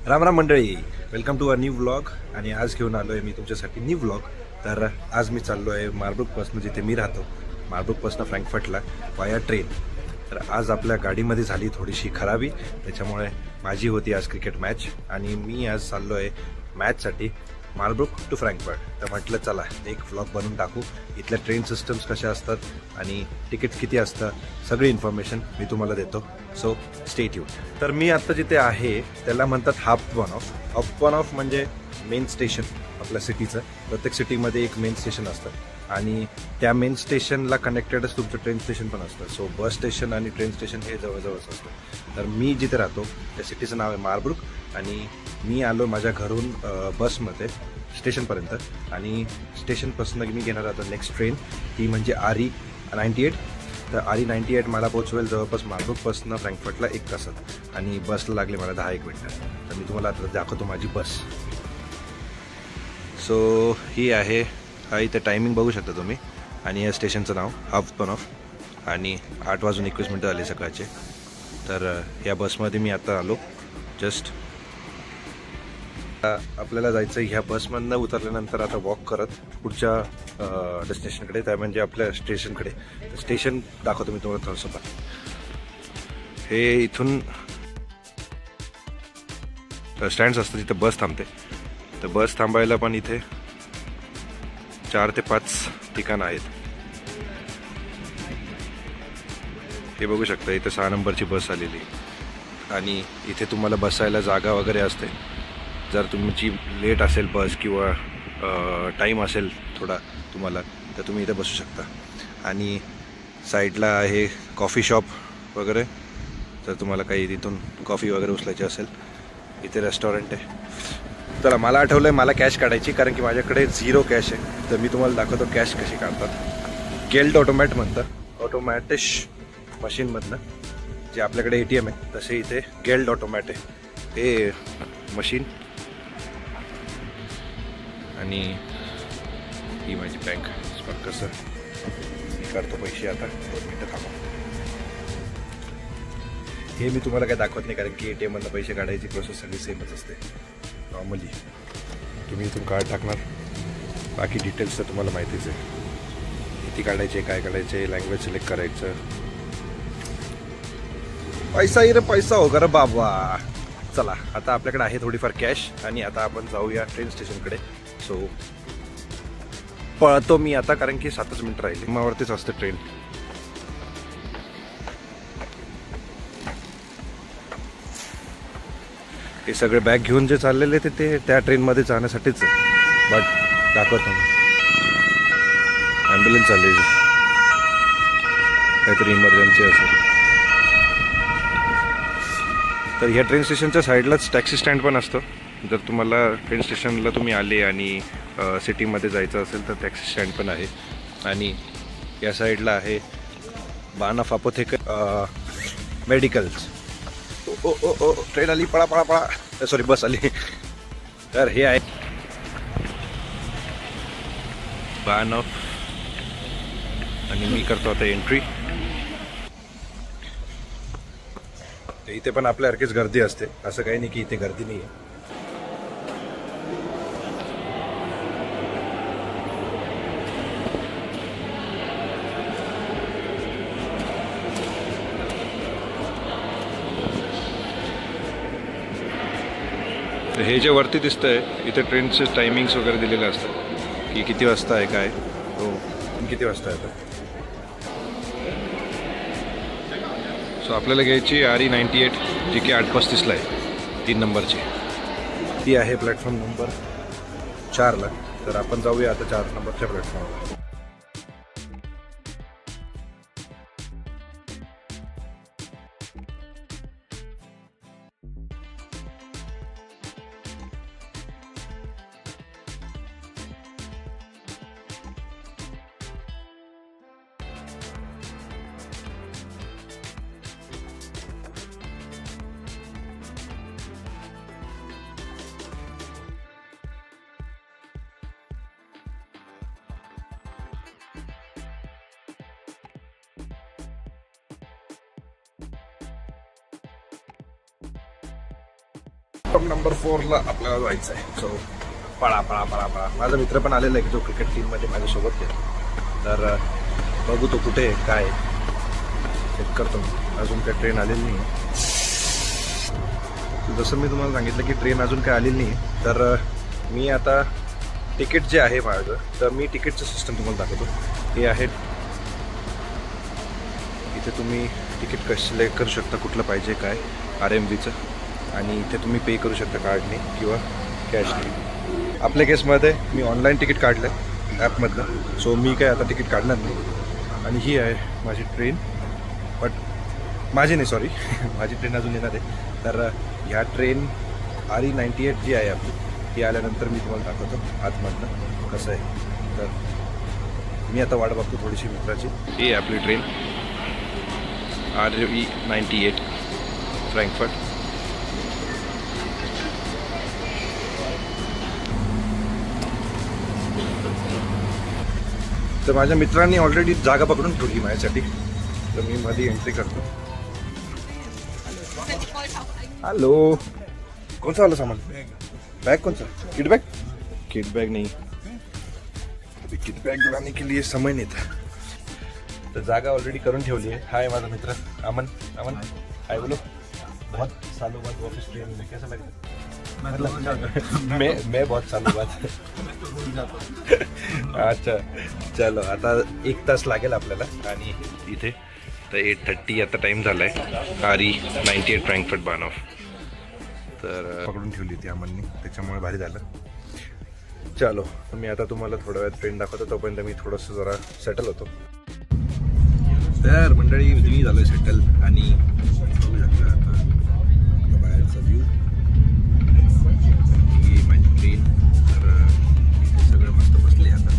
राम राम मंडळी, welcome to a new vlog. आणि आज घेऊन आलो आहे मी तुमच्यासाठी न्यू व्लॉग. तर आज मी चाललो आहे मार्बुकपासून, जिथे मी राहतो, मार्बुकपासून फ्रँकफर्टला वाया ट्रेन. तर आज आपल्या गाडीमध्ये झाली थोडीशी खराबी, त्याच्यामुळे माझी होती आज क्रिकेट मॅच आणि मी आज चाललो आहे मॅचसाठी मार्बुक टू फ्रँकफर्ट. तर म्हटलं चला एक व्लॉग बनवून टाकू. इथल्या ट्रेन सिस्टम्स कशा असतात आणि तिकीट किती असतं, सगळी इन्फॉर्मेशन मी तुम्हाला देतो. So stay tune. तर मी आत्ता जिथे आहे त्याला म्हणतात हब वन ऑफ म्हणजे मेन स्टेशन आपल्या सिटीचं. प्रत्येक सिटीमध्ये एक मेन स्टेशन असतं आणि त्या मेन स्टेशनला कनेक्टेडच तुमचं ट्रेन स्टेशन पण असतं. सो बस स्टेशन आणि ट्रेन स्टेशन हे जवळजवळच असतं. तर मी जिथे राहतो त्या सिटीचं नाव आहे मार्बुक आणि मी आलो माझ्या घरून बसमध्ये स्टेशनपर्यंत आणि स्टेशनपासून मी घेणार आता नेक्स्ट ट्रेन, ती म्हणजे RE98. तर RE98 मला पोचवेल जवळपास मार्बुकपासून फ्रँकफर्टला 1 तासात आणि बसला लागले मला 10-1 मिनटं. तर मी तुम्हाला आता दाखवतो माझी बस. सो ही आहे, हा इथे टायमिंग बघू शकता तुम्ही आणि या स्टेशनचं नाव हब वन आणि 8:21 झाले सकाळचे. तर या बसमध्ये मी आता आलो जस्ट. आपल्याला जायचं ह्या बसमधनं उतरल्यानंतर आता वॉक करत पुढच्या डेस्टिनेशनकडे, त्या म्हणजे आपल्या स्टेशनकडे. तर स्टेशन दाखवतो मी तुम्हाला थोडंसं. पण हे इथून स्टँड्स असतं जिथे बस थांबते. तर बस थांबायला पण इथे 4 ते 5 ठिकाणं आहेत. हे बघू शकता, इथे 6 नंबरची बस आलेली आणि इथे तुम्हाला बसायला जागा वगैरे असते. जर तुमची लेट असेल बस किंवा टाईम असेल थोडा तुम्हाला, तर तुम्ही इथे बसू शकता. आणि साईडला आहे कॉफी शॉप वगैरे, जर तुम्हाला काही तिथून कॉफी वगैरे उचलायची असेल. इथे रेस्टॉरंट आहे. चला, मला आठवलं आहे मला कॅश काढायची, कारण की माझ्याकडे 0 कॅश आहे. तर मी तुम्हाला दाखवतो कॅश कशी काढतात. गेल्ड ऑटोमॅट म्हणतं, ऑटोमॅटिश मशीनमधनं, जे आपल्याकडे ATM आहे तसे इथे गेल्ड ऑटोमॅट आहे हे मशीन. आणि ही माझी बँक. कसं मी काढतो पैसे आता 2 मिनटं थांबा. हे मी तुम्हाला काय दाखवत नाही, कारण की ATM मधनं पैसे काढायची प्रोसेस सगळी सेमच असते. नॉर्मली तुम्ही इथून कार्ड टाकणार, बाकी डिटेल्स तर तुम्हाला माहितीच आहे. किती काढायचे, काय काढायचे, लँग्वेज सिलेक्ट करायचं. पैसा ही रे पैसा हो रे बाबा. चला, आता आपल्याकडे आहे थोडीफार कॅश आणि आता आपण जाऊया ट्रेन स्टेशनकडे. सो पळतो मी आता, कारण की 7च मिनिट राहिली. मावरतीच असते ट्रेन. हे सगळे बॅग घेऊन जे चाललेले ते त्या ट्रेनमध्ये जाण्यासाठीच आहे. बट दाखवतो मी, ॲम्ब्युलन्स चालली, काहीतरी इमर्जन्सी असेल. तर ह्या ट्रेन स्टेशनच्या साईडलाच टॅक्सी स्टँड पण असतो. जर तुम्हाला ट्रेन स्टेशनला तुम्ही आले आणि सिटीमध्ये जायचं असेल तर टॅक्सी स्टँड पण आहे. आणि या साईडला आहे बानफ अपोथेकर मेडिकल्स. ओ ओ ओ ट्रेन आली, पळा पळा पळा, सॉरी बस आली. तर हे आहे बानफ आणि मी करतो आता एंट्री. इथे पण आपल्यासारखीच गर्दी असते, असं काही नाही की इथे गर्दी नाही आहे. हे जे वरती दिसतंय इथे ट्रेनचे टायमिंग्स वगैरे दिलेले असतात की किती वाजता आहे काय, हो किती वाजता आहे. सो आपल्याला घ्यायची RE98, जी की 8:35ला आहे, 3 नंबरची. ती आहे प्लॅटफॉर्म नंबर 4ला. तर आपण जाऊया आता 4 नंबरच्या प्लॅटफॉर्मवर. प्लॅटफॉर्म नंबर 4ला आपल्याला जायचं आहे. सो पळा पळा पळा पळा. माझा मित्र पण आलेला आहे की जो क्रिकेट टीममध्ये माझ्यासोबत आहे. तर बघू तो कुठे आहे काय चेक करतो. अजून काय ट्रेन आलेली नाही आहे. जसं मी तुम्हाला सांगितलं की ट्रेन अजून काय आलेली नाही आहे. तर मी आता तिकीट जे आहे माझं, तर मी तिकीटचं सिस्टम तुम्हाला दाखवतो. हे आहे इथे तुम्ही तिकीट सिलेक्ट करू शकता कुठलं पाहिजे काय RMVचं, आणि इथे तुम्ही पे करू शकता कार्डने किंवा कॅशने. आपल्या केसमध्ये मी ऑनलाईन तिकीट काढलं आहे ॲपमधलं. सो मी काय आता तिकीट काढणार नाही. आणि ही आहे माझी ट्रेन. बट माझी नाही, सॉरी माझी ट्रेन अजून येणार आहे. तर ह्या ट्रेन RE98 जी आहे आपली, ती आल्यानंतर मी तुम्हाला दाखवतो आतमधनं कसं आहे. तर मी आता वाट बघतो थोडीशी मित्राची. ही आहे आपली ट्रेन RE98 फ्रँकफर्ट. तर माझ्या मित्रांनी ऑलरेडी जागा पकडून ठेवली माझ्यासाठी. तर मी मध्ये एंट्री करतो. हॅलो, कौन सा वाला सामान? बैग कौन सा? Kit bag? किट बैग नहीं, अभी किट बैग लाने के लिए समय नहीं था. तर जागा ऑलरेडी करून ठेवली आहे. हाय माझा मित्र अमन. अमन हाय बोलो. बहुत सालों बाद वापस ट्रेन में, कैसा लगा? मैं बहुत सालों बाद. अच्छा चलो, आता 1 तास लागेल आपल्याला. आणि इथे तर 8:30 आता टाइम झालाय. RE98 Frankfurt बानॉफ. तर पकडून ठेवली होती अमननी, त्याच्यामुळे भारी झालं. चलो, मी आता तुम्हाला थोड्या वेळात ट्रेन दाखवतो. तोपर्यंत मी थोडंसं जरा सेटल होतो. तर मंडळी मी झालो सेटल. आणि बघू शकता आता बाहेरचा व्ह्यू. ही माझी ट्रेन. तर इथे सगळं मस्त बसले आता.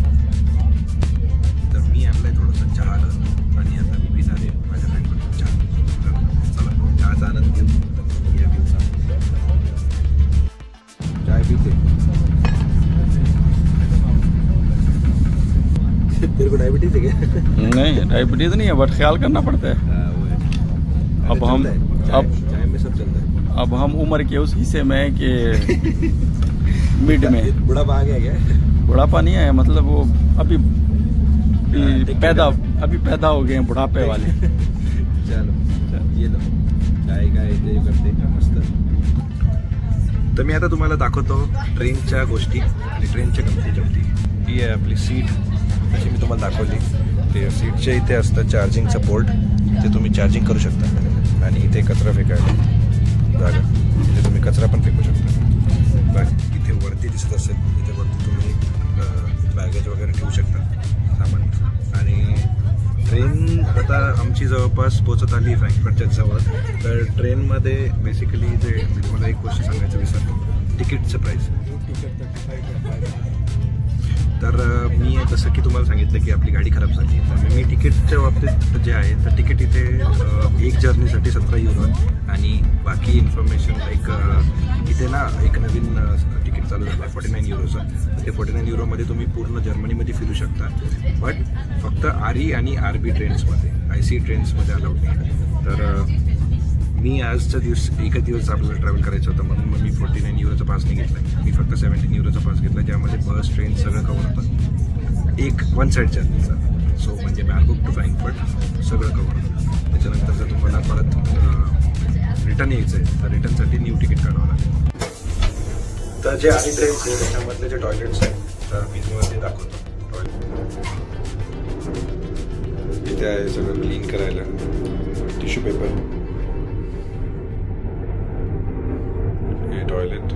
तर मी आणलंय थोडंसं चहा, आणि आता मी पिणार आहे माझ्या फ्रेंडकडून चहा. चला चहाचा आनंद घेऊ. या व्ह्यूचा चाय पीते. तेरे को डायबिटीज है क्या? नहीं, डायबिटीज नहीं है, बट ख्याल करना पड़ता है. अब हम चाय में सब चलता है. अब हम उम्र के उस हिस्से में हैं कि मिड में. बुढ़ापा आ गया क्या? बुढ़ापा नहीं है, मतलब वो अभी पैदा हो गए हैं बुढ़ापे वाले. चलो ये लो चाय काय ते करते मस्त. तर मी आता तुम्हाला दाखवतो ट्रेनच्या गोष्टी आणि ट्रेनच्या गमती. ही आहे आपली सीट, जशी मी तुम्हाला दाखवली. ते सीटच्या इथे असतं चार्जिंगचं पोर्ट. इथे तुम्ही चार्जिंग करू शकता. आणि इथे कचरा फेकायला जागा, इथे तुम्ही कचरा पण फेकू शकता. बाकी इथे वरती दिसत असेल, इथे वरती तुम्ही बॅगेज वगैरे ठेवू शकता सामान. आणि ट्रेन आता आमची जवळपास पोचत आली फ्रँकफर्टच्या जवळ. तर ट्रेनमध्ये बेसिकली जे मी तुम्हाला एक गोष्ट सांगायचं विसरलो, तिकीटचं प्राईस. तर मी जसं की तुम्हाला सांगितलं की आपली गाडी खराब झाली. तर मी तिकीटच्या बाबतीत जे आहे, तर तिकीट इथे एक जर्नीसाठी 17 युरो. आणि बाकी इन्फॉर्मेशन लाईक इथे ना एक नवीन तिकीट चालू झालं आहे 49 युरोचं. ते 49 युरोमध्ये तुम्ही पूर्ण जर्मनीमध्ये फिरू शकता. बट फक्त RE आणि RB ट्रेन्समध्ये, IC ट्रेन्समध्ये अलाउड नाही. तर मी आजच्या एकच दिवस आपल्याला ट्रॅव्हल करायचं होतं, म्हणून मग मी 49 युरोचा पास नाही घेतला. मी फक्त 17 युरोचा पास घेतला, ज्यामध्ये बस ट्रेन सगळं कवर होतं. एक 1 साईड जर्नीचा. सो म्हणजे मार्बुर्ग टू फ्रँकफर्ट सगळं कवर होतं. त्याच्यानंतर जर तुम्हाला परत रिटर्न यायचं आहे, तर रिटर्नसाठी न्यू तिकीट काढावं लागेल. तर जे RE ट्रेन्स आहे त्याच्यामधले जे टॉयलेट्स आहेत, तर मी तुम्हाला ते दाखवतो. इथे आहे सगळं क्लीन करायला, टिश्यू पेपर, टॉयलेट.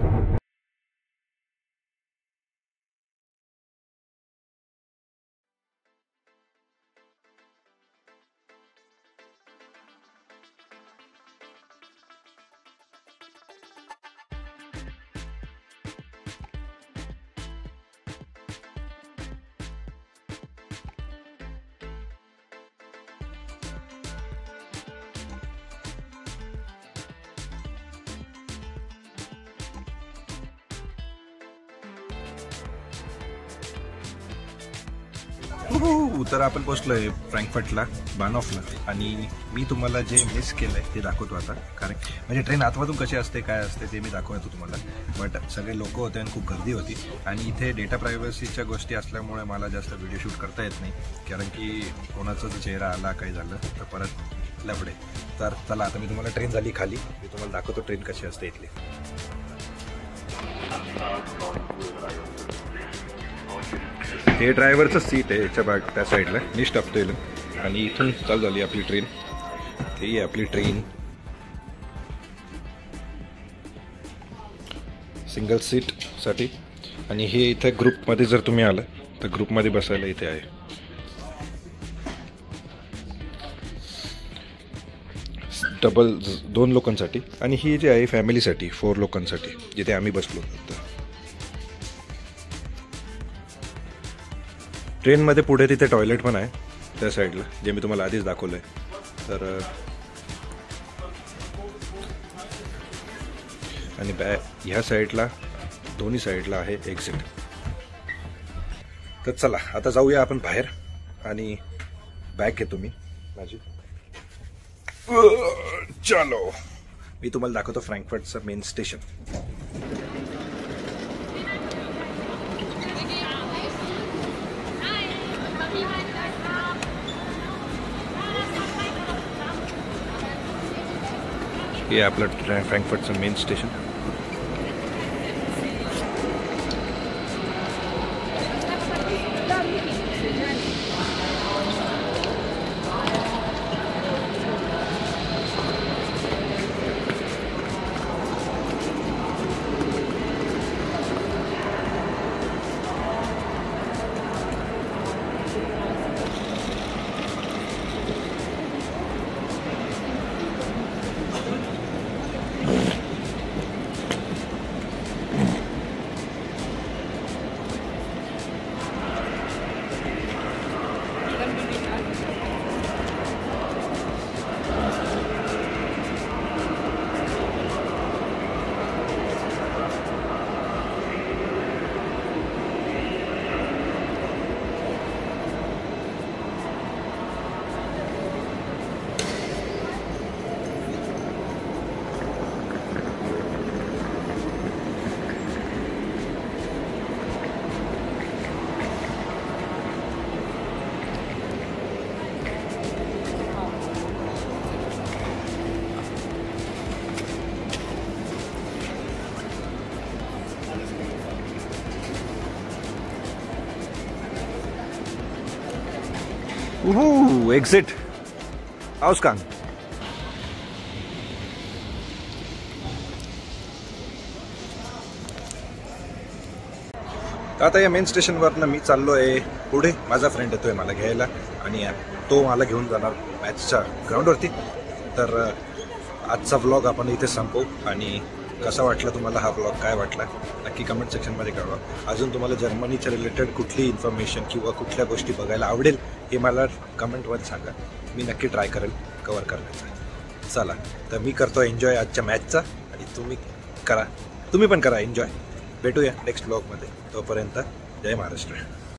तर आपण पोचलोय फ्रँकफर्टला, बानॉफला. आणि मी तुम्हाला जे मिस केलंय ते दाखवतो आता. कारण म्हणजे ट्रेन आतमधून कशी असते काय असते ते मी दाखवतो तुम्हाला. बट सगळे लोक होते आणि खूप गर्दी होती. आणि इथे डेटा प्रायव्हसीच्या गोष्टी असल्यामुळे मला जास्त व्हिडिओ शूट करता येत नाही. कारण की कोणाचा जर चेहरा आला काही झालं तर परत लफडे. तर चला आता मी तुम्हाला ट्रेन झाली खाली, मी तुम्हाला दाखवतो ट्रेन कशी असते इथली. हे ड्रायव्हरचं सीट आहे याच्या त्या साईडला, निष्ठ टाकतोय. आणि इथून चालू झाली आपली ट्रेन. ही आपली ट्रेन सिंगल सीट साठी. आणि हे इथे ग्रुपमध्ये जर तुम्ही आलं तर ग्रुपमध्ये बसायला इथे आहे. डबल 2 लोकांसाठी. आणि ही जी आहे फॅमिलीसाठी 4 लोकांसाठी, जिथे आम्ही बसलो. ट्रेनमध्ये पुढे तिथे टॉयलेट पण आहे त्या साईडला, जे मी तुम्हाला आधीच दाखवलं आहे. तर आणि ह्या साईडला दोन्ही साईडला आहे एक्झिट. तर चला आता जाऊया आपण बाहेर. आणि बॅग घेतो मी माझी. चलो मी तुम्हाला दाखवतो फ्रँकफर्टचं मेन स्टेशन. हे आपलं फ्रँकफर्टचं मेन स्टेशन. Exit Ausgang. आता या मेन स्टेशनवरनं मी चाललो आहे पुढे. माझा फ्रेंड येतोय मला घ्यायला आणि तो मला घेऊन जाणार मॅचच्या ग्राउंडवरती. तर आजचा व्लॉग आपण इथे संपवू. आणि कसा वाटला तुम्हाला हा व्लॉग, काय वाटला नक्की कमेंट सेक्शनमध्ये कळवा. अजून तुम्हाला जर्मनीच्या रिलेटेड कुठली इन्फॉर्मेशन किंवा कुठल्या गोष्टी बघायला आवडेल हे मला कमेंटमध्ये सांगा. मी नक्की ट्राय करेल कवर करण्याचा. चला तर मी करतो एन्जॉय आजच्या मॅचचा आणि तुम्ही पण करा एन्जॉय. भेटूया नेक्स्ट व्लॉगमध्ये. तोपर्यंत जय महाराष्ट्र.